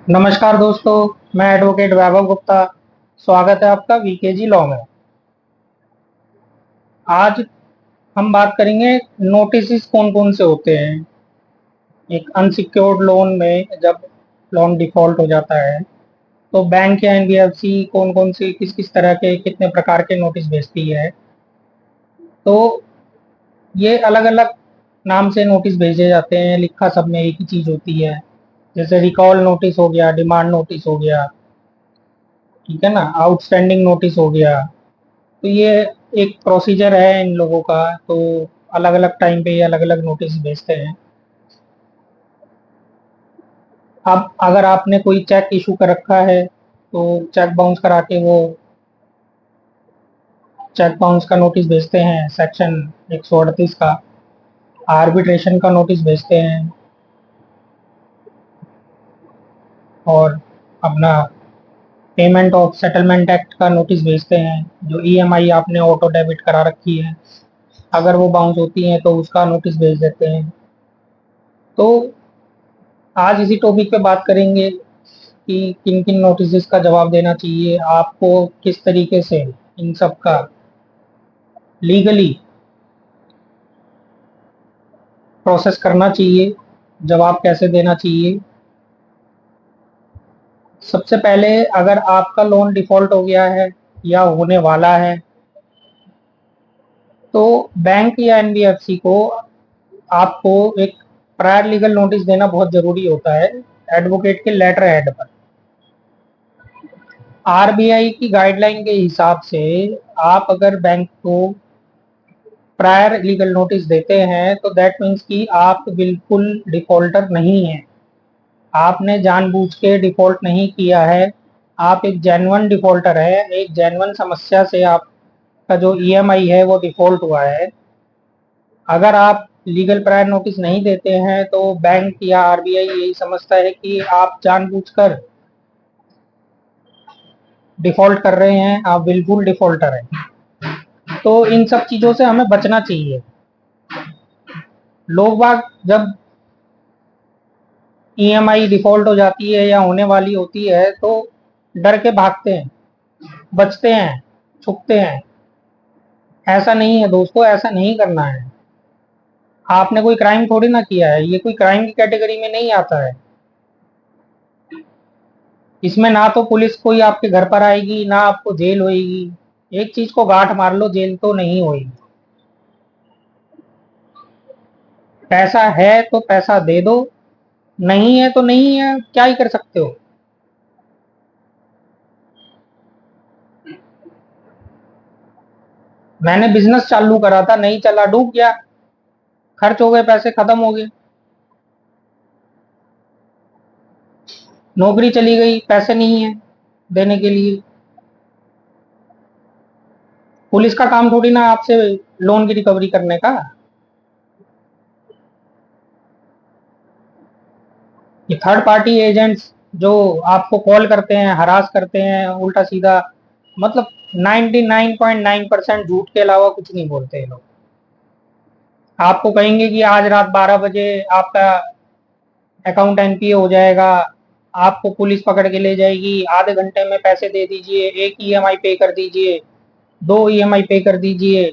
नमस्कार दोस्तों, मैं एडवोकेट वैभव गुप्ता। स्वागत है आपका वीकेजी लॉ में। आज हम बात करेंगे नोटिस कौन कौन से होते हैं। एक अनसिक्योर्ड लोन में जब लोन डिफॉल्ट हो जाता है तो बैंक या एनबीएफसी कौन कौन सी किस किस तरह के कितने प्रकार के नोटिस भेजती है। तो ये अलग अलग नाम से नोटिस भेजे जाते हैं, लिखा सब में एक ही चीज होती है। जैसे रिकॉल नोटिस हो गया, डिमांड नोटिस हो गया, ठीक है ना, आउटस्टैंडिंग नोटिस हो गया। तो ये एक प्रोसीजर है इन लोगों का। तो अलग अलग टाइम पे ये अलग अलग नोटिस भेजते हैं। अब अगर आपने कोई चेक इशू कर रखा है तो चेक बाउंस करा के वो चेक बाउंस का नोटिस भेजते हैं, सेक्शन 138 का। आर्बिट्रेशन का नोटिस भेजते हैं और अपना पेमेंट ऑफ सेटलमेंट एक्ट का नोटिस भेजते हैं। जो ईएमआई आपने ऑटो डेबिट करा रखी है, अगर वो बाउंस होती है तो उसका नोटिस भेज देते हैं। तो आज इसी टॉपिक पे बात करेंगे कि किन किन नोटिस का जवाब देना चाहिए, आपको किस तरीके से इन सब का लीगली प्रोसेस करना चाहिए, जवाब कैसे देना चाहिए। सबसे पहले, अगर आपका लोन डिफॉल्ट हो गया है या होने वाला है तो बैंक या एनबीएफसी को आपको एक प्रायर लीगल नोटिस देना बहुत जरूरी होता है, एडवोकेट के लेटर हेड पर। आरबीआई की गाइडलाइन के हिसाब से आप अगर बैंक को प्रायर लीगल नोटिस देते हैं तो दैट मीन्स कि आप बिल्कुल डिफॉल्टर नहीं हैं। आपने जानबूझ के डिफॉल्ट नहीं किया है। आप एक जेन्युइन डिफॉल्टर है, एक जेन्युइन समस्या से आपका जो ईएमआई है वो डिफॉल्ट हुआ है। अगर आप लीगल प्रायर नोटिस नहीं देते हैं तो बैंक या आरबीआई यही समझता है कि आप जानबूझकर डिफॉल्ट कर रहे हैं, आप बिल्कुल डिफॉल्टर हैं। तो इन सब चीजों से हमें बचना चाहिए। लोग बाग जब ईएमआई डिफॉल्ट हो जाती है या होने वाली होती है तो डर के भागते हैं, बचते हैं, छुपते हैं। ऐसा नहीं है दोस्तों, ऐसा नहीं करना है। आपने कोई क्राइम थोड़ी ना किया है, ये कोई क्राइम की कैटेगरी में नहीं आता है। इसमें ना तो पुलिस कोई आपके घर पर आएगी, ना आपको जेल होएगी। एक चीज को गांठ मार लो, जेल तो नहीं होएगी। पैसा है तो पैसा दे दो, नहीं है तो नहीं है, क्या ही कर सकते हो। मैंने बिजनेस चालू करा था, नहीं चला, डूब गया, खर्च हो गए, पैसे खत्म हो गए। नौकरी चली गई, पैसे नहीं है देने के लिए। पुलिस का काम थोड़ी ना आपसे लोन की रिकवरी करने का। ये थर्ड पार्टी एजेंट्स जो आपको कॉल करते हैं, हरास करते हैं उल्टा सीधा, मतलब 99.9% झूठ के अलावा कुछ नहीं बोलते ये लोग। आपको कहेंगे कि आज रात 12 बजे आपका अकाउंट एनपीए हो जाएगा, आपको पुलिस पकड़ के ले जाएगी, आधे घंटे में पैसे दे दीजिए, एक ईएमआई पे कर दीजिए, दो ईएमआई पे कर दीजिए।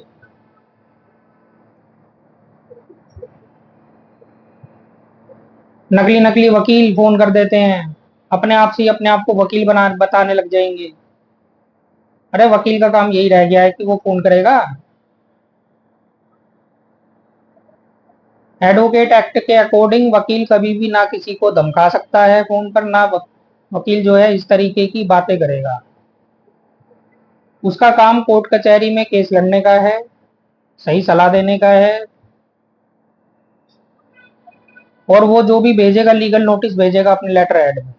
नकली नकली वकील फोन कर देते हैं, अपने आप से ही अपने आप को वकील बना बताने लग जाएंगे। अरे वकील का काम यही रह गया है कि वो फोन करेगा। एडवोकेट एक्ट के अकॉर्डिंग वकील कभी भी ना किसी को धमका सकता है फोन पर, ना वकील जो है इस तरीके की बातें करेगा। उसका काम कोर्ट कचहरी में केस लड़ने का है, सही सलाह देने का है। और वो जो भी भेजेगा लीगल नोटिस भेजेगा अपने लेटर हेड में।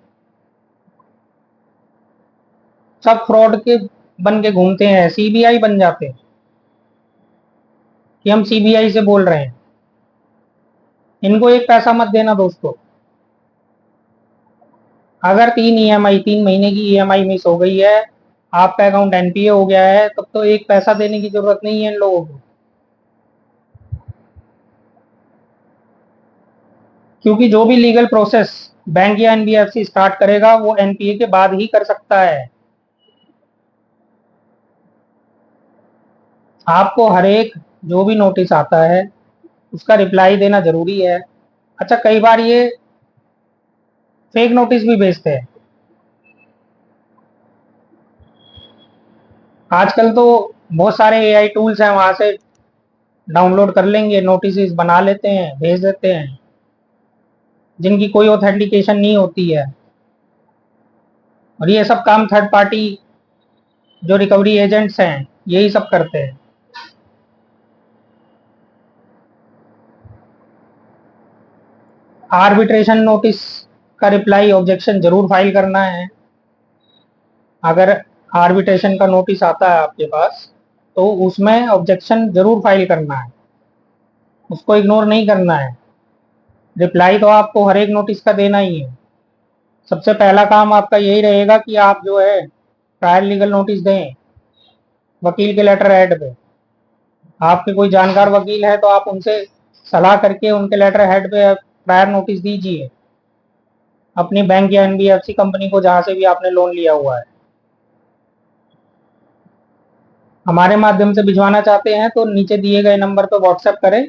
सब फ्रॉड के बन के घूमते हैं, सीबीआई बन जाते हैं कि हम सीबीआई से बोल रहे हैं। इनको एक पैसा मत देना दोस्तों। अगर 3 ईएमआई 3 महीने की ईएमआई मिस हो गई है, आपका अकाउंट एनपीए हो गया है, तब तो एक पैसा देने की जरूरत नहीं है इन लोगों को। क्योंकि जो भी लीगल प्रोसेस बैंक या एनबीएफसी स्टार्ट करेगा वो एनपीए के बाद ही कर सकता है। आपको हर एक जो भी नोटिस आता है उसका रिप्लाई देना जरूरी है। अच्छा, कई बार ये फेक नोटिस भी भेजते हैं। आजकल तो बहुत सारे एआई टूल्स हैं, वहां से डाउनलोड कर लेंगे, नोटिस बना लेते हैं, भेज देते हैं, जिनकी कोई ऑथेंटिकेशन नहीं होती है। और ये सब काम थर्ड पार्टी जो रिकवरी एजेंट्स हैं यही सब करते हैं। आर्बिट्रेशन नोटिस का रिप्लाई ऑब्जेक्शन जरूर फाइल करना है। अगर आर्बिट्रेशन का नोटिस आता है आपके पास तो उसमें ऑब्जेक्शन जरूर फाइल करना है, उसको इग्नोर नहीं करना है। रिप्लाई तो आपको हर एक नोटिस का देना ही है। सबसे पहला काम आपका यही रहेगा कि आप जो है प्रायर लीगल नोटिस दें वकील के लेटर हेड पे। आपके कोई जानकार वकील है तो आप उनसे सलाह करके उनके लेटर हेड पे प्रायर नोटिस दीजिए अपनी बैंक या एनबीएफसी कंपनी को जहां से भी आपने लोन लिया हुआ है। हमारे माध्यम से भिजवाना चाहते हैं तो नीचे दिए गए नंबर पर व्हाट्सएप करें,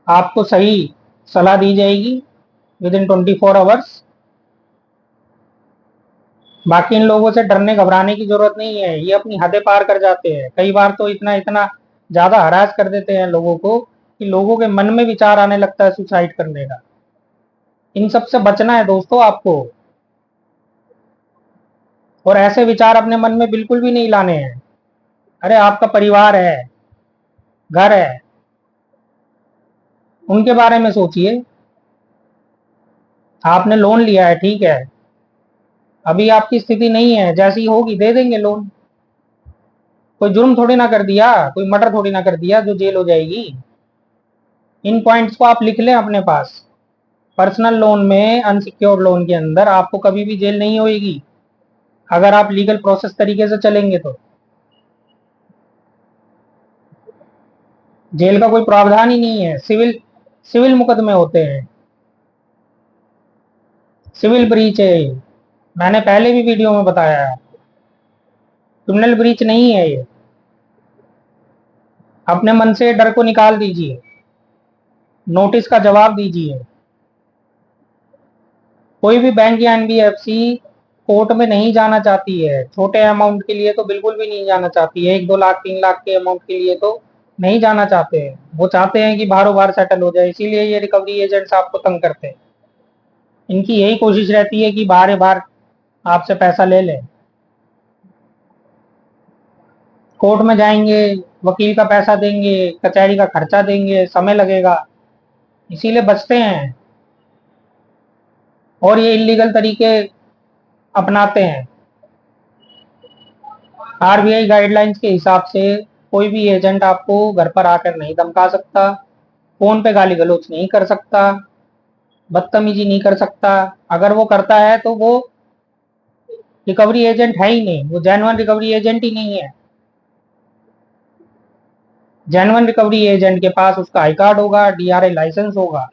आपको सही सलाह दी जाएगी विद इन 24 आवर्स। बाकी इन लोगों से डरने घबराने की जरूरत नहीं है, ये अपनी हदें पार कर जाते हैं। कई बार तो इतना इतना ज्यादा हरास कर देते हैं लोगों को कि लोगों के मन में विचार आने लगता है सुसाइड करने का। इन सब से बचना है दोस्तों आपको, और ऐसे विचार अपने मन में बिल्कुल भी नहीं लाने हैं। अरे आपका परिवार है, घर है, उनके बारे में सोचिए। आपने लोन लिया है, ठीक है, अभी आपकी स्थिति नहीं है, जैसी होगी दे देंगे लोन। कोई जुर्म थोड़ी ना कर दिया, कोई मर्डर थोड़ी ना कर दिया जो जेल हो जाएगी। इन पॉइंट्स को आप लिख लें अपने पास। पर्सनल लोन में, अनसिक्योर्ड लोन के अंदर आपको कभी भी जेल नहीं होगी अगर आप लीगल प्रोसेस तरीके से चलेंगे तो। जेल का कोई प्रावधान ही नहीं है, सिविल सिविल मुकदमे होते हैं, सिविल ब्रीच है ये। मैंने पहले भी वीडियो में बताया है, क्रिमिनल ब्रीच नहीं है ये। अपने मन से डर को निकाल दीजिए, नोटिस का जवाब दीजिए। कोई भी बैंक या एनबीएफसी कोर्ट में नहीं जाना चाहती है, छोटे अमाउंट के लिए तो बिल्कुल भी नहीं जाना चाहती है। 1-2 लाख 3 लाख के अमाउंट के लिए तो नहीं जाना चाहते हैं। वो चाहते हैं कि बाहरों बाहर सेटल हो जाए, इसीलिए ये रिकवरी एजेंट्स आपको तंग करते हैं। इनकी यही कोशिश रहती है कि बाहर बाहर आपसे पैसा ले लें। कोर्ट में जाएंगे, वकील का पैसा देंगे, कचहरी का खर्चा देंगे, समय लगेगा, इसीलिए बचते हैं और ये इलीगल तरीके अपनाते हैं। आरबीआई गाइडलाइंस के हिसाब से कोई भी एजेंट आपको घर पर आकर नहीं धमका सकता, फोन पे गाली गलौज नहीं कर सकता, बदतमीजी नहीं कर सकता। अगर वो करता है तो वो रिकवरी एजेंट है ही नहीं, वो जेन्युइन रिकवरी एजेंट ही नहीं है। जेन्युइन रिकवरी एजेंट के पास उसका आई कार्ड होगा, डीआरआई लाइसेंस होगा,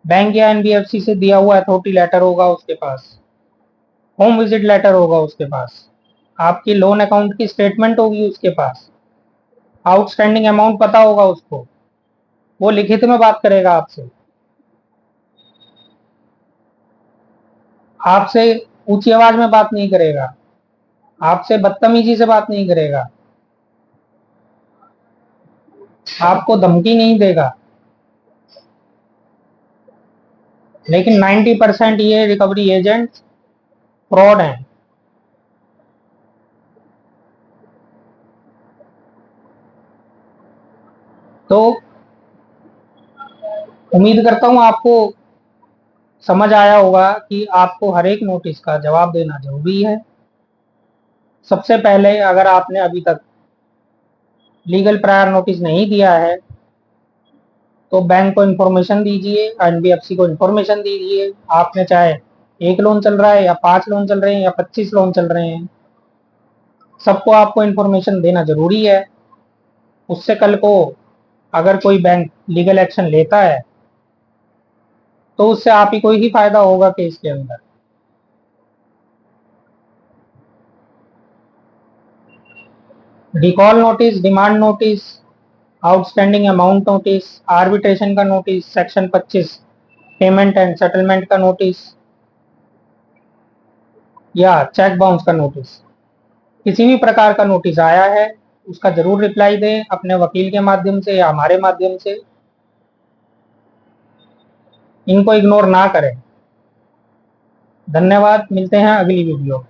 बैंक या एनबीएफसी से दिया हुआ अथॉरिटी लेटर होगा उसके पास, होम विजिट लेटर होगा उसके पास, आपकी लोन अकाउंट की स्टेटमेंट होगी उसके पास, आउटस्टैंडिंग अमाउंट पता होगा उसको, वो लिखित में बात करेगा आपसे। आपसे ऊंची आवाज में बात नहीं करेगा, आपसे बदतमीजी से बात नहीं करेगा, आपको धमकी नहीं देगा। लेकिन 90% ये रिकवरी एजेंट फ्रॉड हैं। तो उम्मीद करता हूं आपको समझ आया होगा कि आपको हर एक नोटिस का जवाब देना जरूरी है। सबसे पहले अगर आपने अभी तक लीगल प्रायर नोटिस नहीं दिया है तो बैंक को इन्फॉर्मेशन दीजिए, एनबीएफसी को इन्फॉर्मेशन दीजिए। आपने चाहे 1 लोन चल रहा है या 5 लोन चल रहे हैं या 25 लोन चल रहे हैं, सबको आपको इन्फॉर्मेशन देना जरूरी है। उससे कल को अगर कोई बैंक लीगल एक्शन लेता है तो उससे आप ही को ही फायदा होगा केस के अंदर। Recall notice, demand notice, outstanding amount notice, arbitration का notice, section 25 payment and settlement का नोटिस, या चेक बाउंस का नोटिस, किसी भी प्रकार का नोटिस आया है उसका जरूर रिप्लाई दें अपने वकील के माध्यम से या हमारे माध्यम से। इनको इग्नोर ना करें। धन्यवाद, मिलते हैं अगली वीडियो।